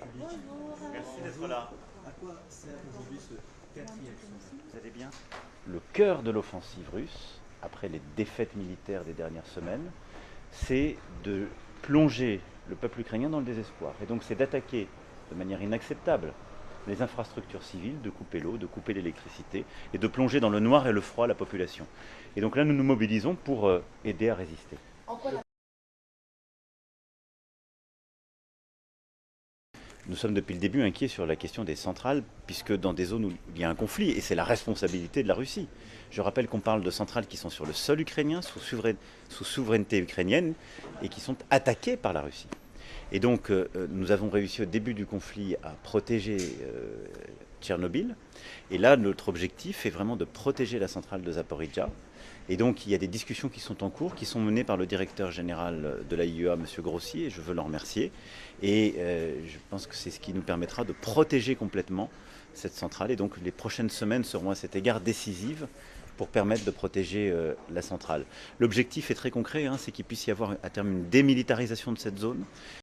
République. Merci d'être là. À quoi sert aujourd'hui ce quatrième sommet? Vous allez bien? Le cœur de l'offensive russe, après les défaites militaires des dernières semaines, c'est de plonger le peuple ukrainien dans le désespoir. Et donc c'est d'attaquer de manière inacceptable les infrastructures civiles, de couper l'eau, de couper l'électricité, et de plonger dans le noir et le froid la population. Et donc là, nous nous mobilisons pour aider à résister. Nous sommes depuis le début inquiets sur la question des centrales, puisque dans des zones où il y a un conflit, et c'est la responsabilité de la Russie. Je rappelle qu'on parle de centrales qui sont sur le sol ukrainien, sous souveraineté ukrainienne, et qui sont attaquées par la Russie. Et donc nous avons réussi au début du conflit à protéger Tchernobyl, et là notre objectif est vraiment de protéger la centrale de Zaporizhzhia. Et donc il y a des discussions qui sont en cours, qui sont menées par le directeur général de l'AIEA, M. Grossi, et je veux l'en remercier. Et je pense que c'est ce qui nous permettra de protéger complètement cette centrale. Et donc les prochaines semaines seront à cet égard décisives pour permettre de protéger la centrale. L'objectif est très concret, hein, c'est qu'il puisse y avoir à terme une démilitarisation de cette zone,